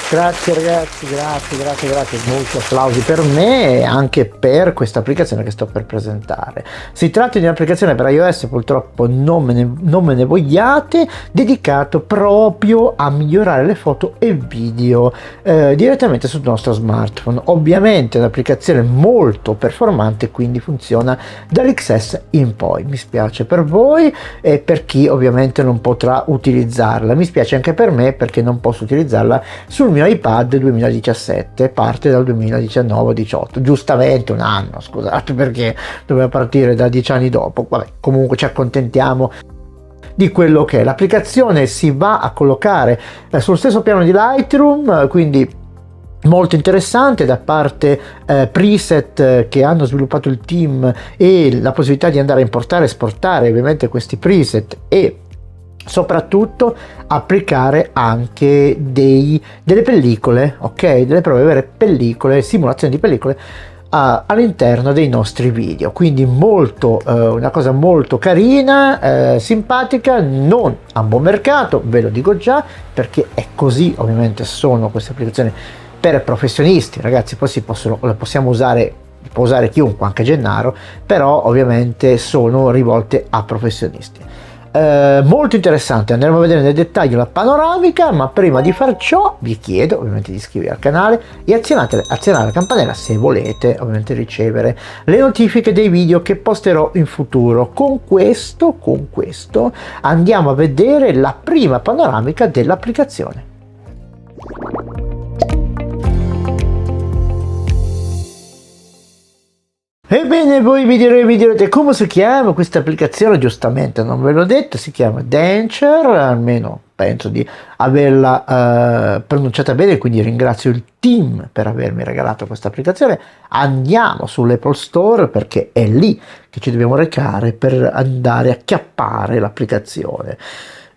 Grazie ragazzi, grazie, molti applausi per me e anche per questa applicazione che sto per presentare. Si tratta di un'applicazione per iOS, purtroppo non me ne vogliate, dedicato proprio a migliorare le foto e video direttamente sul nostro smartphone. Ovviamente è un'applicazione molto performante, quindi funziona dall'XS in poi. Mi spiace per voi e per chi ovviamente non potrà utilizzarla. Mi spiace anche per me perché non posso utilizzarla sul mio iPad 2017, parte dal 2019-18, giustamente un anno, scusate, perché doveva partire da 10 anni dopo. Vabbè, comunque ci accontentiamo di quello che è. L'applicazione si va a collocare sul stesso piano di Lightroom, quindi molto interessante da parte preset che hanno sviluppato il team e la possibilità di andare a importare e esportare ovviamente questi preset e soprattutto applicare anche delle pellicole, ok, delle proprie vere pellicole, simulazioni di pellicole all'interno dei nostri video. Quindi molto una cosa molto carina, simpatica, non a buon mercato, ve lo dico già, perché è così. Ovviamente sono queste applicazioni per professionisti, ragazzi, poi le possiamo usare, può usare chiunque, anche Gennaro, però ovviamente sono rivolte a professionisti. Molto interessante, andremo a vedere nel dettaglio la panoramica, ma prima di far ciò vi chiedo ovviamente di iscrivervi al canale e azionare la campanella se volete ovviamente ricevere le notifiche dei video che posterò in futuro. Con questo andiamo a vedere la prima panoramica dell'applicazione. Ebbene, voi mi direte come si chiama questa applicazione. Giustamente non ve l'ho detto, si chiama Dancer, almeno penso di averla pronunciata bene, quindi ringrazio il team per avermi regalato questa applicazione. Andiamo sull'Apple Store perché è lì che ci dobbiamo recare per andare a chiappare l'applicazione.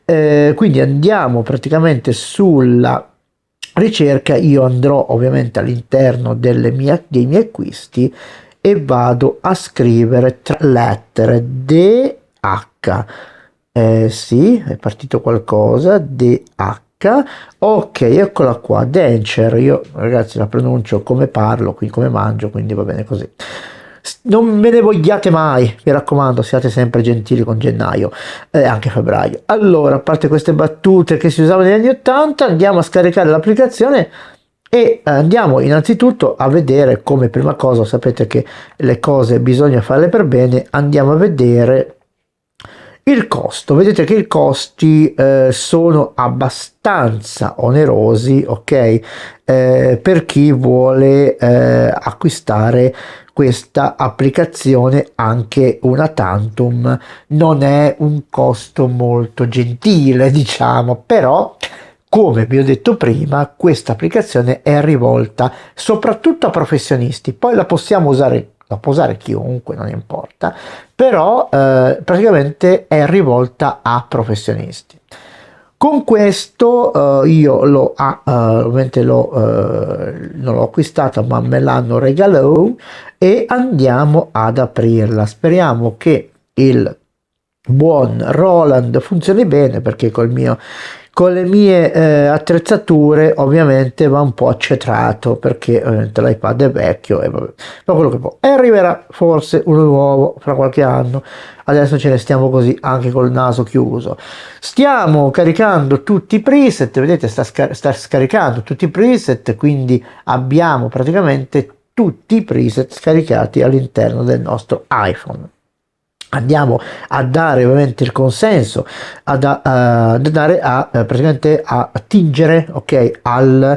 Quindi andiamo praticamente sulla ricerca, io andrò ovviamente all'interno dei miei acquisti e vado a scrivere 3 lettere DH. Sì, è partito qualcosa. DH. Ok, eccola qua, Dancer. Io ragazzi la pronuncio come parlo, quindi come mangio, quindi va bene così. Non me ne vogliate mai, mi raccomando, siate sempre gentili con gennaio e anche febbraio. Allora, a parte queste battute che si usavano negli anni 80, andiamo a scaricare l'applicazione e andiamo innanzitutto a vedere, come prima cosa, sapete che le cose bisogna farle per bene, andiamo a vedere il costo. Vedete che i costi sono abbastanza onerosi, ok, per chi vuole acquistare questa applicazione anche una tantum. Non è un costo molto gentile, diciamo, però come vi ho detto prima, questa applicazione è rivolta soprattutto a professionisti. Poi la possiamo usare, la può usare chiunque, non importa, però praticamente è rivolta a professionisti. Con questo io ovviamente non l'ho acquistata, ma me l'hanno regalato e andiamo ad aprirla. Speriamo che il buon Roland funzioni bene, perché con le mie attrezzature ovviamente va un po' accetrato, perché ovviamente l'iPad è vecchio e vabbè, ma quello che può. E arriverà forse uno nuovo fra qualche anno. Adesso ce ne stiamo così, anche col naso chiuso. Stiamo caricando tutti i preset, vedete sta scaricando tutti i preset, quindi abbiamo praticamente tutti i preset scaricati all'interno del nostro iPhone. Andiamo a dare ovviamente il consenso praticamente a tingere, ok, alla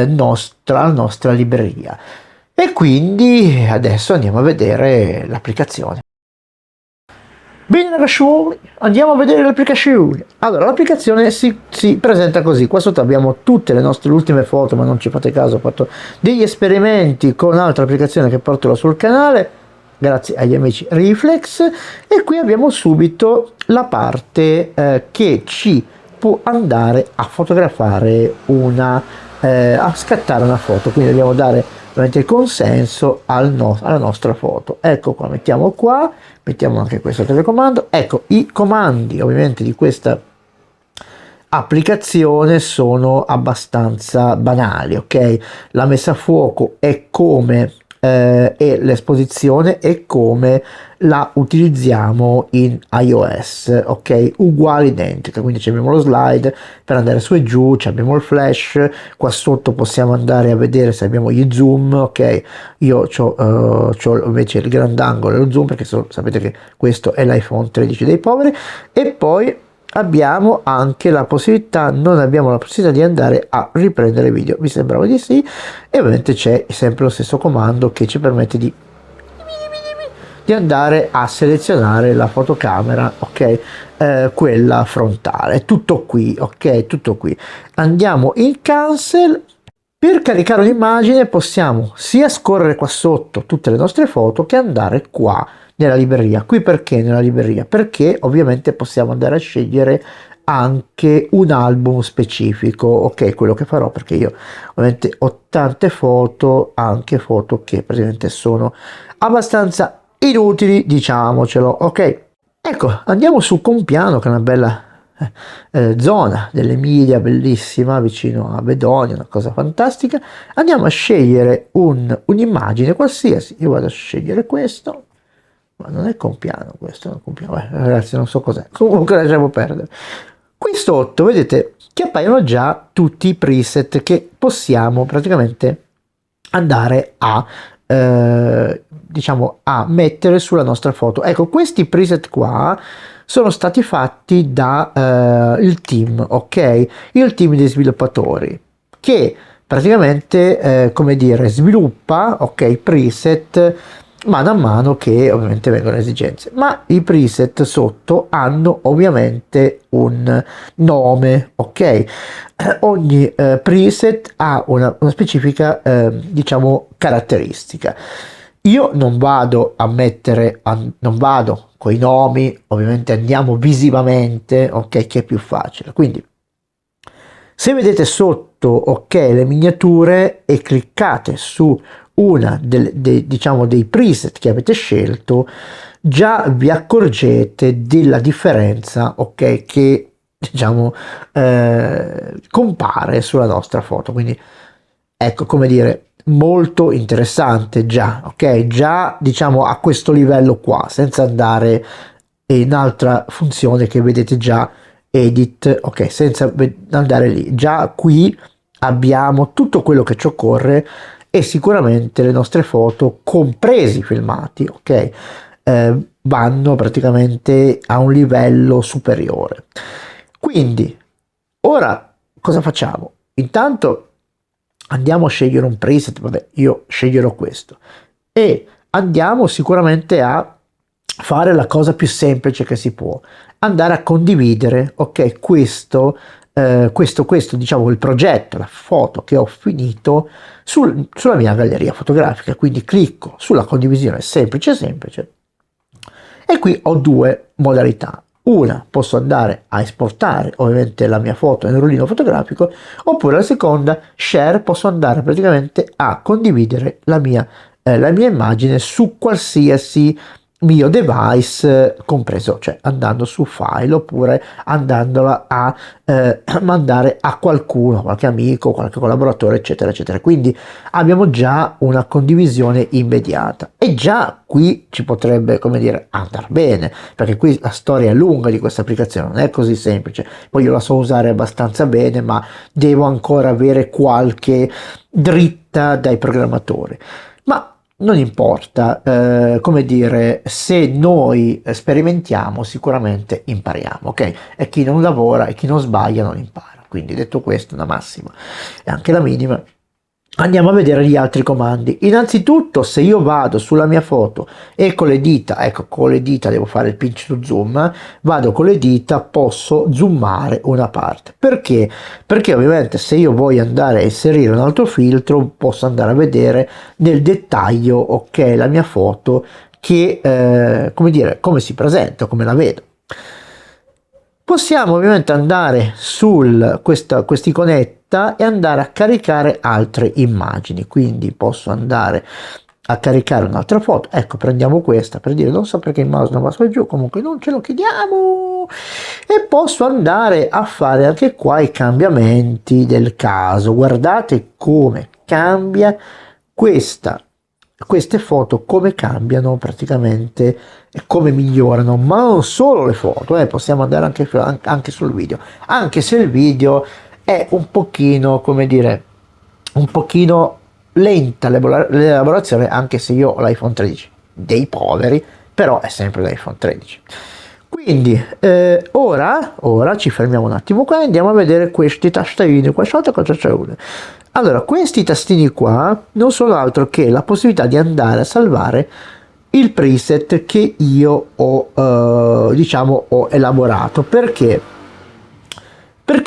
nostra libreria, e quindi adesso andiamo a vedere l'applicazione. Bene ragazzuoli, andiamo a vedere l'applicazione. Allora, l'applicazione si presenta così. Qua sotto abbiamo tutte le nostre ultime foto, ma non ci fate caso, ho fatto degli esperimenti con un'altra applicazione che porterò sul canale grazie agli amici Reflex, e qui abbiamo subito la parte che ci può andare a fotografare a scattare una foto, quindi dobbiamo dare ovviamente il consenso alla nostra foto. Ecco qua, mettiamo anche questo telecomando. Ecco i comandi ovviamente di questa applicazione sono abbastanza banali, ok? La messa a fuoco è come e l'esposizione è come la utilizziamo in iOS, ok? Uguale, identica, quindi abbiamo lo slide per andare su e giù, abbiamo il flash, qua sotto possiamo andare a vedere se abbiamo gli zoom, ok? Io ho invece il grandangolo e lo zoom perché sapete che questo è l'iPhone 13 dei poveri, e poi abbiamo anche la possibilità, non abbiamo la possibilità di andare a riprendere video, mi sembrava di sì, e ovviamente c'è sempre lo stesso comando che ci permette di andare a selezionare la fotocamera, ok, quella frontale, tutto qui, ok, tutto qui. Andiamo in cancel. Per caricare un'immagine possiamo sia scorrere qua sotto tutte le nostre foto che andare qua nella libreria. Qui perché nella libreria? Perché ovviamente possiamo andare a scegliere anche un album specifico, ok, quello che farò, perché io ovviamente ho tante foto, anche foto che praticamente sono abbastanza inutili, diciamocelo, ok. Ecco, andiamo su Compiano, che è una bella zona dell'Emilia, bellissima, vicino a Bedonia, una cosa fantastica. Andiamo a scegliere un'immagine qualsiasi. Io vado a scegliere questo, ma non è Compiano questo, non Compiano. Ragazzi, non so cos'è, comunque lasciamo perdere. Qui sotto vedete che appaiono già tutti i preset che possiamo praticamente andare a diciamo a mettere sulla nostra foto. Ecco, questi preset qua sono stati fatti da il team, ok, il team dei sviluppatori che praticamente come dire sviluppa, ok, preset mano a mano che ovviamente vengono esigenze, ma i preset sotto hanno ovviamente un nome, ok. Ogni preset ha una specifica diciamo caratteristica. Io non vado a mettere non vado con i nomi, ovviamente andiamo visivamente, ok, che è più facile. Quindi se vedete sotto, ok, le miniature e cliccate su una diciamo dei preset che avete scelto, già vi accorgete della differenza, ok, che diciamo compare sulla nostra foto. Quindi ecco, come dire, molto interessante già, ok, già diciamo a questo livello qua, senza andare in altra funzione che vedete già, edit, ok, senza andare lì. Già qui abbiamo tutto quello che ci occorre e sicuramente le nostre foto, compresi i filmati, ok, vanno praticamente a un livello superiore. Quindi ora cosa facciamo? Intanto andiamo a scegliere un preset, vabbè, io sceglierò questo, e andiamo sicuramente a fare la cosa più semplice che si può, andare a condividere, ok, questo diciamo il progetto, la foto che ho finito sulla mia galleria fotografica. Quindi clicco sulla condivisione semplice e qui ho due modalità. Una, posso andare a esportare ovviamente la mia foto nel rullino fotografico, oppure la seconda, share, posso andare praticamente a condividere la mia immagine su qualsiasi mio device, compreso, cioè andando su file oppure andandola a mandare a qualcuno, qualche amico, qualche collaboratore, eccetera eccetera. Quindi abbiamo già una condivisione immediata e già qui ci potrebbe, come dire, andare bene, perché qui la storia è lunga di questa applicazione, non è così semplice. Poi io la so usare abbastanza bene, ma devo ancora avere qualche dritta dai programmatori. Ma non importa, come dire, se noi sperimentiamo sicuramente impariamo, ok? E chi non lavora e chi non sbaglia non impara. Quindi detto questo, una massima e anche la minima. Andiamo a vedere gli altri comandi. Innanzitutto, se io vado sulla mia foto e con le dita, ecco, con le dita devo fare il pinch to zoom, vado con le dita, posso zoomare una parte. Perché? Perché ovviamente se io voglio andare a inserire un altro filtro, posso andare a vedere nel dettaglio, ok, la mia foto, che, come dire, come si presenta, come la vedo. Possiamo ovviamente andare su quest'iconetta e andare a caricare altre immagini, quindi posso andare a caricare un'altra foto. Ecco, prendiamo questa per dire, non so perché il mouse non va su e giù, comunque non ce lo chiediamo, e posso andare a fare anche qua i cambiamenti del caso. Guardate come cambia queste foto, come cambiano praticamente e come migliorano, ma non solo le foto, possiamo andare anche sul video, anche se il video è un pochino, come dire, un pochino lenta l'elaborazione, anche se io ho l'iPhone 13 dei poveri, però è sempre l'iPhone 13. Quindi ora ci fermiamo un attimo qua e andiamo a vedere questi tastini qua sotto. Cosa c'è uno? Allora, questi tastini qua non sono altro che la possibilità di andare a salvare il preset che io ho diciamo ho elaborato. Perché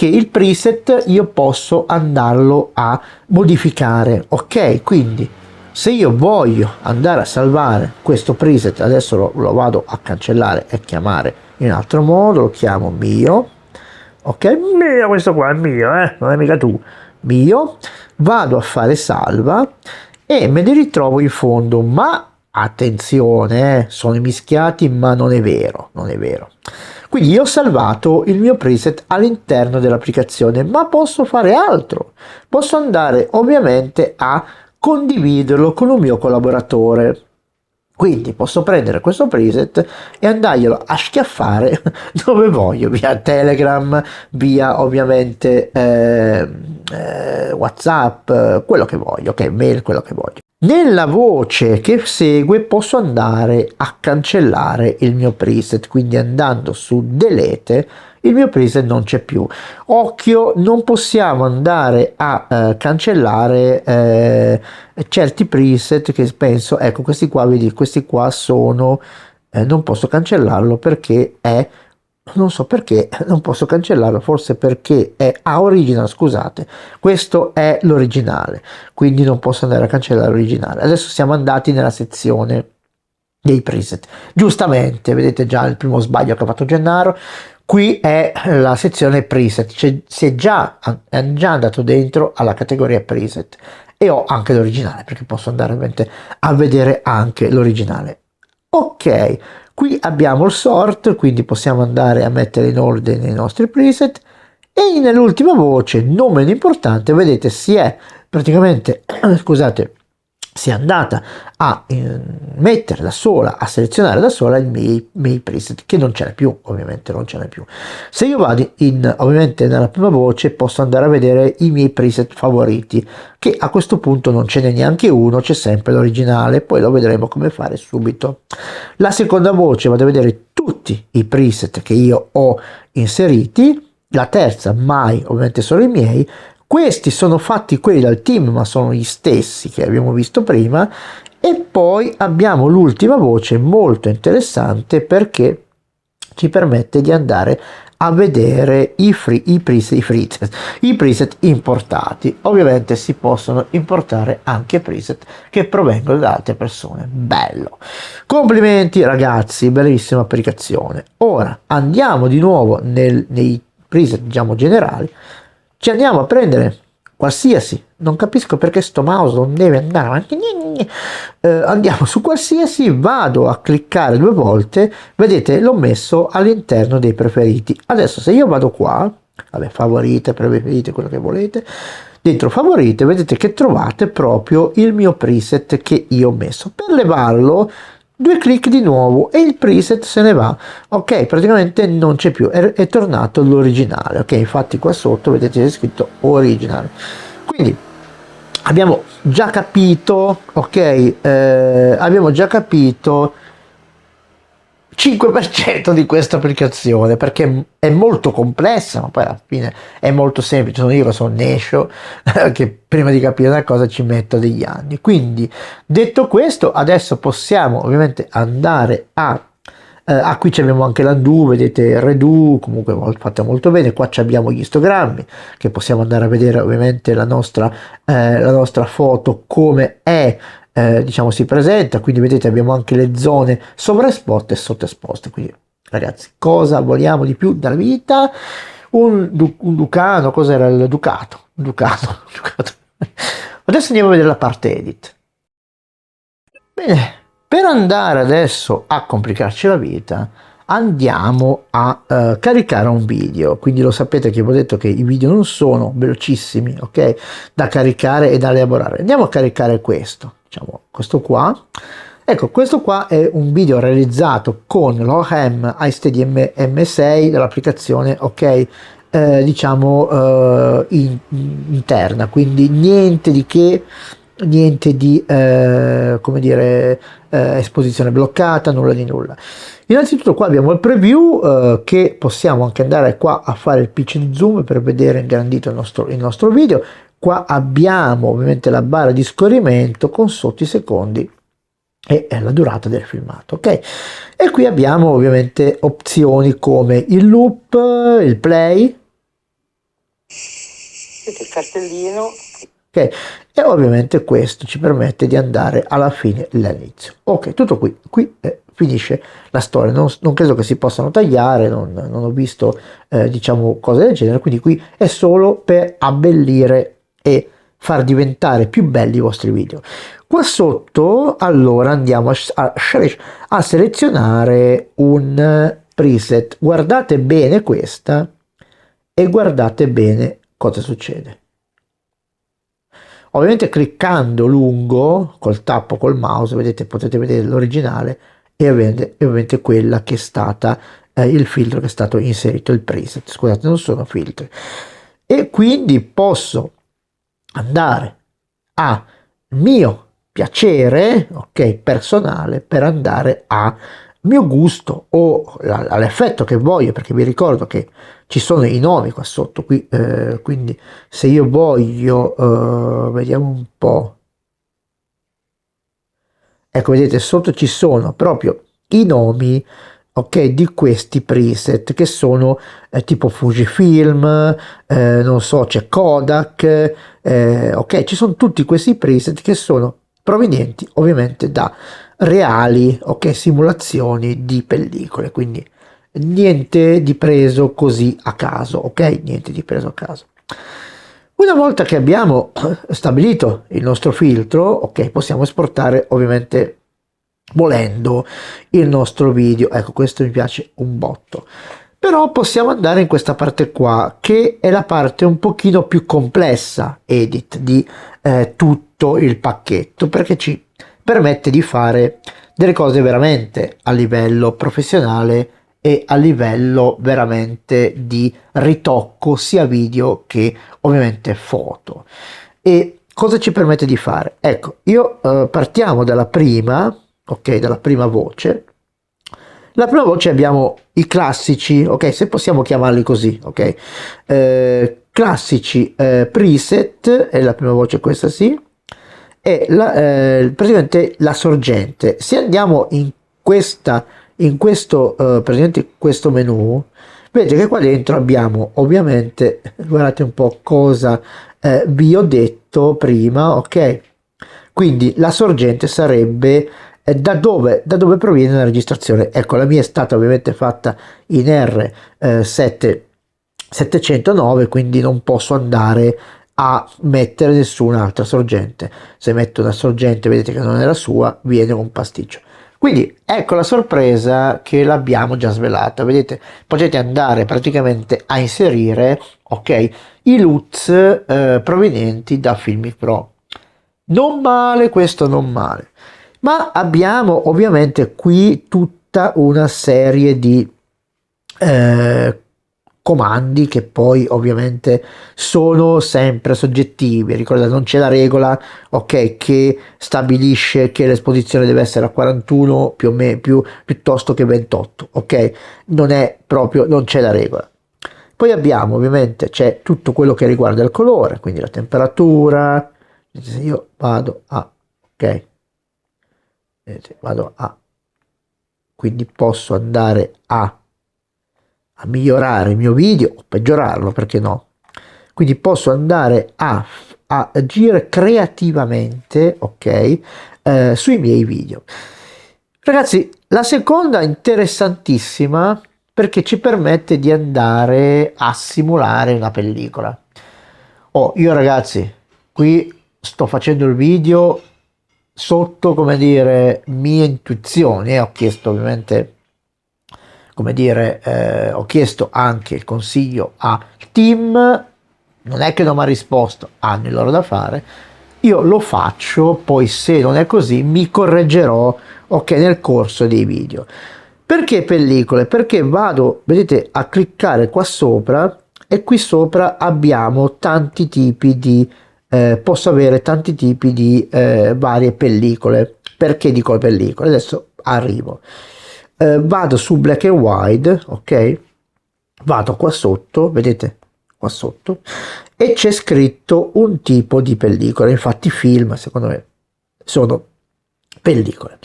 il preset io posso andarlo a modificare, ok? Quindi se io voglio andare a salvare questo preset, adesso lo vado a cancellare e chiamare in un altro modo, lo chiamo mio, ok? Mio, questo qua è mio, non è mica tu, mio. Vado a fare salva e me li ritrovo in fondo, ma attenzione, sono mischiati, ma non è vero, non è vero. Quindi io ho salvato il mio preset all'interno dell'applicazione, ma posso fare altro. Posso andare ovviamente a condividerlo con un mio collaboratore. Quindi posso prendere questo preset e andarglielo a schiaffare dove voglio, via Telegram, via ovviamente WhatsApp, quello che voglio, ok, mail, quello che voglio. Nella voce che segue posso andare a cancellare il mio preset, quindi andando su delete il mio preset non c'è più. Occhio, non possiamo andare a cancellare certi preset che penso, ecco questi qua, vedi, questi qua sono, non posso cancellarlo perché è, non so perché non posso cancellarlo, forse perché è original, scusate, questo è l'originale, quindi non posso andare a cancellare l'originale. Adesso siamo andati nella sezione dei preset, giustamente, vedete già il primo sbaglio che ha fatto Gennaro. Qui è la sezione preset, è già andato dentro alla categoria preset e ho anche l'originale perché posso andare ovviamente a vedere anche l'originale. Ok, qui abbiamo il sort, quindi possiamo andare a mettere in ordine i nostri preset e nell'ultima voce, non meno importante, vedete si è praticamente, scusate, si è andata a mettere da sola, a selezionare da sola i miei preset, che non ce n'è più, ovviamente non ce n'è più. Se io vado ovviamente nella prima voce posso andare a vedere i miei preset favoriti, che a questo punto non ce n'è neanche uno, c'è sempre l'originale, poi lo vedremo come fare subito. La seconda voce vado a vedere tutti i preset che io ho inseriti, la terza mai, ovviamente sono i miei. Questi sono fatti quelli dal team, ma sono gli stessi che abbiamo visto prima. E poi abbiamo l'ultima voce molto interessante perché ci permette di andare a vedere i preset importati. Ovviamente si possono importare anche preset che provengono da altre persone. Bello, complimenti ragazzi, bellissima applicazione. Ora andiamo di nuovo nei preset diciamo generali, ci andiamo a prendere qualsiasi, non capisco perché sto mouse non deve andare avanti, andiamo su qualsiasi, vado a cliccare 2 volte, vedete l'ho messo all'interno dei preferiti. Adesso se io vado qua, vabbè, favorite, preferite, quello che volete, dentro favorite vedete che trovate proprio il mio preset che io ho messo. Per levarlo 2 clic di nuovo e il preset se ne va, ok, praticamente non c'è più, è tornato l'originale, ok, infatti qua sotto vedete c'è scritto original. Quindi abbiamo già capito, ok, abbiamo già capito 5% di questa applicazione perché è molto complessa, ma poi alla fine è molto semplice. Sono io che sono nescio che prima di capire una cosa ci metto degli anni. Quindi detto questo, adesso possiamo ovviamente andare a qui abbiamo anche l'undo, vedete redo, comunque fatta molto bene. Qua abbiamo gli istogrammi che possiamo andare a vedere ovviamente la nostra foto come è, diciamo si presenta, quindi vedete abbiamo anche le zone sovraesposte e sottoesposte. Quindi ragazzi, cosa vogliamo di più dalla vita? Un Ducano, cos'era il Ducato? Ducato. Adesso andiamo a vedere la parte edit. Bene, per andare adesso a complicarci la vita, andiamo a caricare un video. Quindi lo sapete che vi ho detto che i video non sono velocissimi, ok? Da caricare e da elaborare. Andiamo a caricare questo, diciamo questo qua. Ecco, questo qua è un video realizzato con l'OHM iSteady M6 dell'applicazione, ok? Diciamo interna, quindi niente di che, niente di come dire esposizione bloccata, nulla di nulla. Innanzitutto qua abbiamo il preview che possiamo anche andare qua a fare il pitch di zoom per vedere ingrandito il nostro video. Qua abbiamo ovviamente la barra di scorrimento con sotto i secondi e la durata del filmato, ok? E qui abbiamo ovviamente opzioni come il loop, il play, il cartellino, ok? E ovviamente questo ci permette di andare alla fine e all'inizio. Ok, tutto qui finisce la storia. Non credo che si possano tagliare, non ho visto diciamo cose del genere, quindi qui è solo per abbellire e far diventare più belli i vostri video. Qua sotto allora andiamo a selezionare un preset. Guardate bene questa e guardate bene cosa succede. Ovviamente cliccando lungo col tappo col mouse, vedete, potete vedere l'originale e ovviamente quella che è stata il filtro che è stato inserito, il preset. Scusate, non sono filtri. E quindi posso andare a mio piacere, ok, personale, per andare a mio gusto o all'effetto che voglio, perché vi ricordo che ci sono i nomi qua sotto qui, quindi se io voglio vediamo un po', ecco, vedete sotto ci sono proprio i nomi, ok, di questi preset che sono tipo Fujifilm, non so, c'è Kodak, ok, ci sono tutti questi preset che sono provenienti ovviamente da reali, ok, simulazioni di pellicole, quindi niente di preso così a caso, ok, niente di preso a caso. Una volta che abbiamo stabilito il nostro filtro, ok, possiamo esportare ovviamente volendo il nostro video. Ecco, questo mi piace un botto. Però possiamo andare in questa parte qua, che è la parte un pochino più complessa, edit, di tutto il pacchetto, perché ci permette di fare delle cose veramente a livello professionale e a livello veramente di ritocco sia video che ovviamente foto. E cosa ci permette di fare? Ecco, io partiamo dalla prima, ok, dalla prima voce. La prima voce abbiamo i classici, ok, se possiamo chiamarli così, ok, classici preset, è la prima voce questa sì, e praticamente la sorgente. Se andiamo in questo praticamente questo menu, vedete che qua dentro abbiamo ovviamente, guardate un po' cosa vi ho detto prima, ok, quindi la sorgente sarebbe da dove proviene la registrazione. Ecco, la mia è stata ovviamente fatta in R709, quindi non posso andare a mettere nessun'altra sorgente. Se metto una sorgente, vedete che non è la sua, viene un pasticcio. Quindi ecco la sorpresa che l'abbiamo già svelata. Vedete, potete andare praticamente a inserire, ok, i LUTs provenienti da Filmic Pro. Non male, questo non male. Ma abbiamo ovviamente qui tutta una serie di comandi che poi ovviamente sono sempre soggettivi. Ricordate, non c'è la regola, ok, che stabilisce che l'esposizione deve essere a 41 più o meno piuttosto che 28, ok? Non è proprio, non c'è la regola. Poi abbiamo ovviamente c'è tutto quello che riguarda il colore, quindi la temperatura. Se io vado a, ok, vado a, quindi posso andare a migliorare il mio video o peggiorarlo, perché no, quindi posso andare a agire creativamente, ok, sui miei video. Ragazzi, la seconda interessantissima perché ci permette di andare a simulare una pellicola. Oh, io ragazzi, qui sto facendo il video sotto, come dire, mie intuizioni, ho chiesto ovviamente, come dire, ho chiesto anche il consiglio al team, non è che non mi ha risposto, hanno il loro da fare, io lo faccio, poi se non è così mi correggerò, ok, nel corso dei video. Perché pellicole? Perché vado, vedete, a cliccare qua sopra e qui sopra abbiamo tanti tipi di, posso avere tanti tipi di varie pellicole. Perché dico pellicole? Adesso arrivo. Vado su black and white, ok? Vado qua sotto, vedete? Qua sotto, e c'è scritto un tipo di pellicola. Infatti film, secondo me, sono pellicole.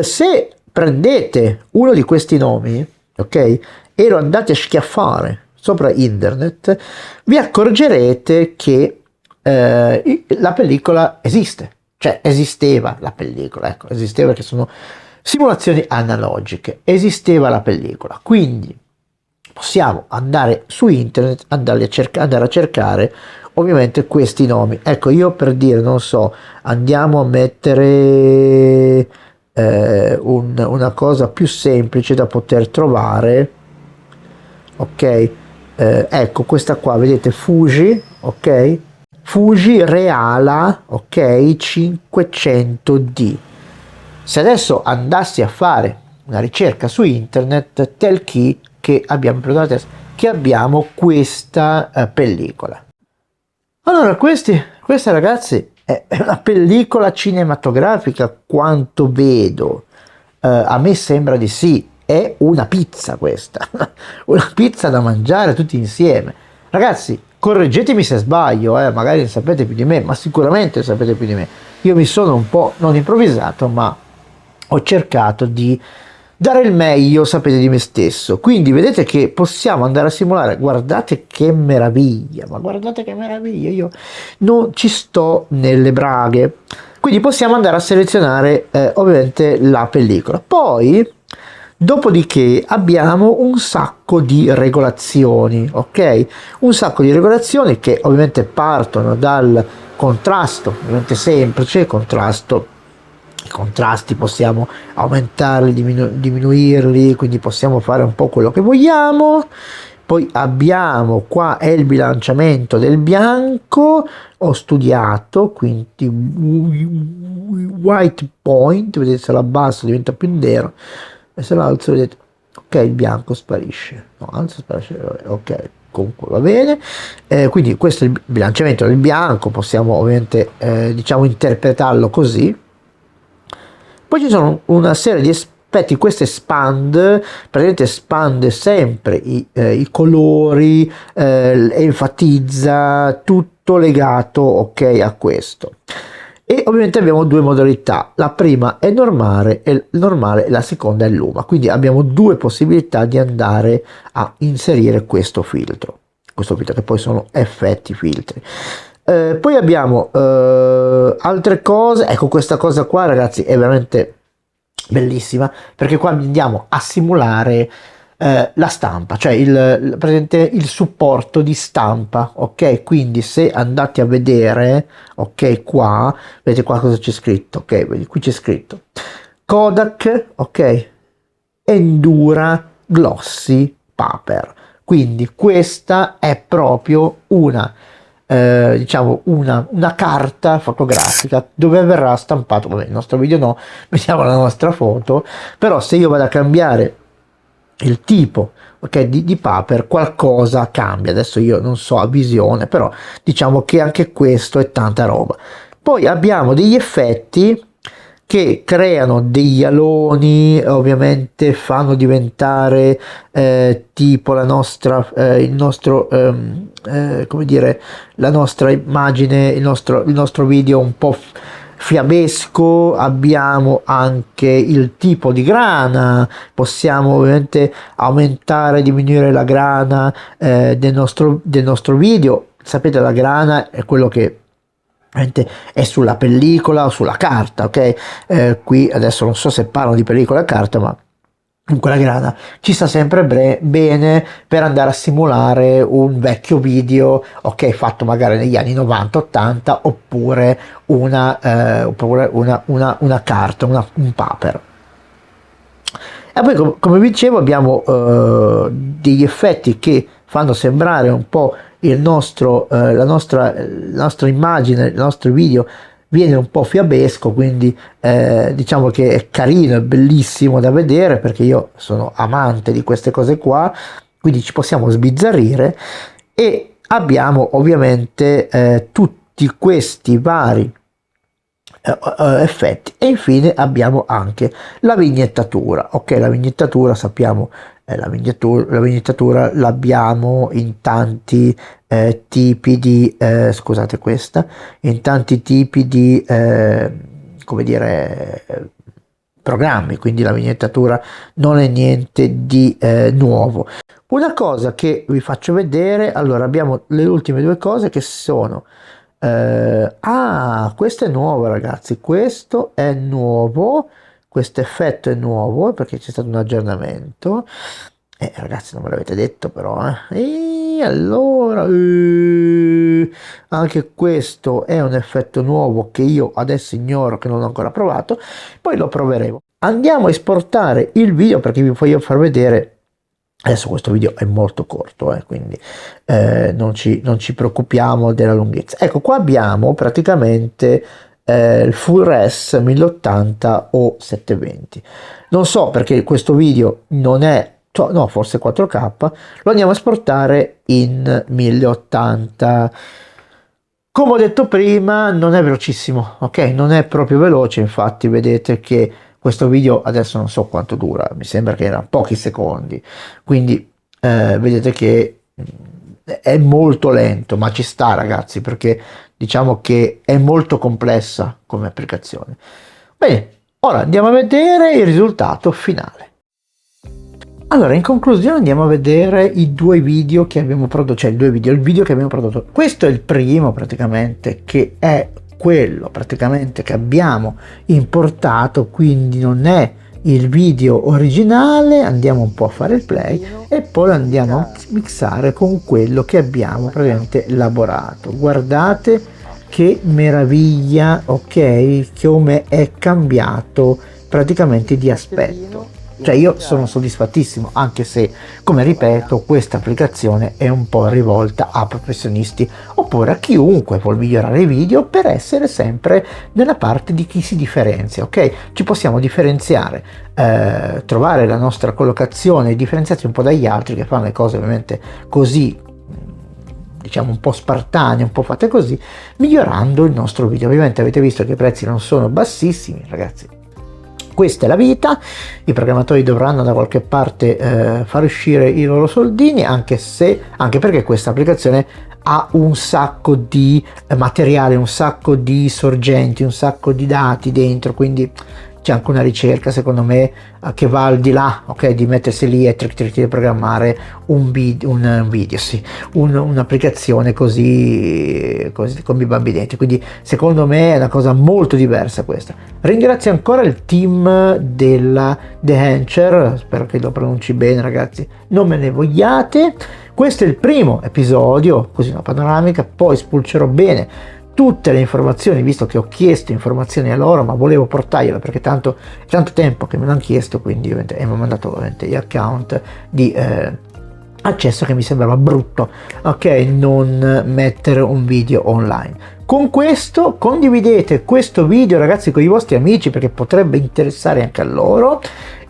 Se prendete uno di questi nomi, ok, e lo andate a schiaffare sopra internet, vi accorgerete che la pellicola esiste, cioè esisteva la pellicola, ecco, esisteva, che sono simulazioni analogiche, esisteva la pellicola, quindi possiamo andare su internet, andare a cercare ovviamente questi nomi. Ecco, io per dire, non so, andiamo a mettere una cosa più semplice da poter trovare, ok, ecco questa qua, vedete, Fuji, ok, Fuji Reala, ok, 500D. Se adesso andassi a fare una ricerca su internet, Telkey, che abbiamo preso che abbiamo questa pellicola. Allora, questa ragazzi è una pellicola cinematografica, quanto vedo. A me sembra di sì, è una pizza questa, una pizza da mangiare tutti insieme. Ragazzi, correggetemi se sbaglio, magari ne sapete più di me, ma sicuramente ne sapete più di me. Io mi sono un po', non improvvisato, ma ho cercato di dare il meglio, sapete, di me stesso. Quindi vedete che possiamo andare a simulare. Guardate che meraviglia, ma guardate che meraviglia, io non ci sto nelle braghe. Quindi possiamo andare a selezionare ovviamente la pellicola. Poi dopodiché abbiamo un sacco di regolazioni, ok? Un sacco di regolazioni che ovviamente partono dal contrasto, ovviamente semplice, contrasto. I contrasti possiamo aumentarli, diminuirli, quindi possiamo fare un po' quello che vogliamo. Poi abbiamo qua è il bilanciamento del bianco, ho studiato, quindi white point, vedete, se l'abbasso diventa più nero e se l'alzo, vedete, ok, il bianco sparisce, no, anzi sparisce, ok, comunque va bene. Quindi questo è il bilanciamento del bianco, possiamo ovviamente diciamo interpretarlo così. Poi ci sono una serie di aspetti, questo praticamente espande sempre i colori, enfatizza, tutto legato, ok, a questo. E ovviamente abbiamo due modalità, la prima è normale e la seconda è luma, quindi abbiamo due possibilità di andare a inserire questo filtro che poi sono effetti filtri. Poi abbiamo altre cose, ecco questa cosa qua ragazzi è veramente bellissima, perché qua andiamo a simulare la stampa, cioè il supporto di stampa, ok? Quindi se andate a vedere, ok, qua, vedete qua cosa c'è scritto, ok? Vedi, qui c'è scritto Kodak, ok? Endura Glossy Paper. Quindi questa è proprio una diciamo una carta fotografica dove verrà stampato, vabbè, il nostro video no, vediamo la nostra foto, però se io vado a cambiare il tipo, ok, di paper, qualcosa cambia. Adesso io non so a visione, però diciamo che anche questo è tanta roba. Poi abbiamo degli effetti che creano degli aloni, ovviamente fanno diventare tipo la nostra, il nostro, come dire, la nostra immagine, il nostro video un po' fiabesco. Abbiamo anche il tipo di grana, possiamo ovviamente aumentare e diminuire la grana del nostro video. Sapete, la grana è quello che è sulla pellicola o sulla carta, ok? Qui adesso non so se parlano di pellicola e carta, ma Comunque la grana ci sta sempre bene per andare a simulare un vecchio video, ok, fatto magari negli anni 90-80, oppure una carta, un paper. E poi come vi dicevo abbiamo degli effetti che fanno sembrare un po' la nostra immagine, il nostro video viene un po' fiabesco, quindi diciamo che è carino, è bellissimo da vedere, perché io sono amante di queste cose qua, quindi ci possiamo sbizzarrire. E abbiamo ovviamente tutti questi vari effetti, e infine abbiamo anche la vignettatura. Ok, la vignettatura sappiamo, la vignettatura l'abbiamo in tanti tipi di scusate, questa in tanti tipi di come dire programmi, quindi la vignettatura non è niente di nuovo. Una cosa che vi faccio vedere, allora abbiamo le ultime due cose che sono questo è nuovo, ragazzi, questo è nuovo, questo effetto è nuovo perché c'è stato un aggiornamento, ragazzi, non me l'avete detto però, e allora anche questo è un effetto nuovo che io adesso ignoro, che non ho ancora provato, poi lo proveremo. Andiamo a esportare il video perché vi voglio far vedere. Adesso questo video è molto corto, quindi non ci preoccupiamo della lunghezza. Ecco, qua abbiamo praticamente il Full Res 1080 o 720. Non so perché questo video non è, no, forse 4K, lo andiamo a esportare in 1080. Come ho detto prima, non è velocissimo, ok? Non è proprio veloce, infatti vedete che questo video adesso non so quanto dura, mi sembra che erano pochi secondi, quindi vedete che è molto lento, ma ci sta, ragazzi, perché diciamo che è molto complessa come applicazione. Bene, ora andiamo a vedere il risultato finale. Allora, in conclusione andiamo a vedere i due video che abbiamo prodotto, cioè il video che abbiamo prodotto. Questo è il primo praticamente, che è quello praticamente che abbiamo importato, quindi non è il video originale. Andiamo un po' a fare il play e poi lo andiamo a mixare con quello che abbiamo praticamente elaborato. Guardate che meraviglia, ok, come è cambiato praticamente di aspetto. Cioè io sono soddisfattissimo, anche se, come ripeto, questa applicazione è un po' rivolta a professionisti oppure a chiunque vuol migliorare i video per essere sempre nella parte di chi si differenzia, ok? Ci possiamo differenziare, trovare la nostra collocazione, differenziarci un po' dagli altri che fanno le cose ovviamente così, diciamo un po' spartane, un po' fatte così, migliorando il nostro video. Ovviamente avete visto che i prezzi non sono bassissimi, ragazzi. Questa è la vita, i programmatori dovranno da qualche parte far uscire i loro soldini, anche perché questa applicazione ha un sacco di materiale, un sacco di sorgenti, un sacco di dati dentro, quindi c'è anche una ricerca, secondo me, che va al di là, ok, di mettersi lì e programmare un'applicazione così con i bambini dentro. Quindi secondo me è una cosa molto diversa questa. Ringrazio ancora il team della The Hencher, spero che lo pronunci bene, ragazzi, non me ne vogliate. Questo è il primo episodio, così una panoramica, poi spulcerò bene tutte le informazioni, visto che ho chiesto informazioni a loro, ma volevo portargliele perché è tanto tempo che me l'hanno chiesto, quindi mi hanno mandato ovviamente gli account di accesso, che mi sembrava brutto, ok, non mettere un video online. Con questo condividete questo video, ragazzi, con i vostri amici, perché potrebbe interessare anche a loro,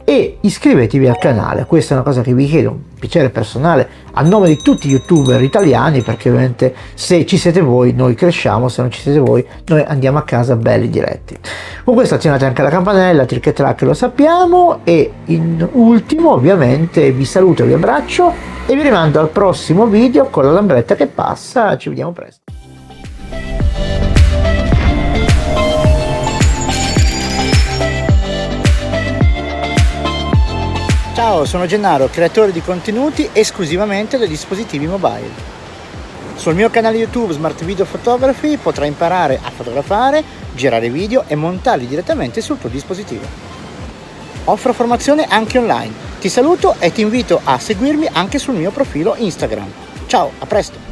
e iscrivetevi al canale. Questa è una cosa che vi chiedo, un piacere personale a nome di tutti gli youtuber italiani, perché ovviamente se ci siete voi noi cresciamo, se non ci siete voi noi andiamo a casa belli diretti. Con questo azionate anche la campanella, trick track, lo sappiamo, e in ultimo ovviamente vi saluto, vi abbraccio e vi rimando al prossimo video con la lambretta che passa. Ci vediamo presto. Ciao, sono Gennaro, creatore di contenuti esclusivamente da dispositivi mobile. Sul mio canale YouTube Smart Video Photography potrai imparare a fotografare, girare video e montarli direttamente sul tuo dispositivo. Offro formazione anche online. Ti saluto e ti invito a seguirmi anche sul mio profilo Instagram. Ciao, a presto!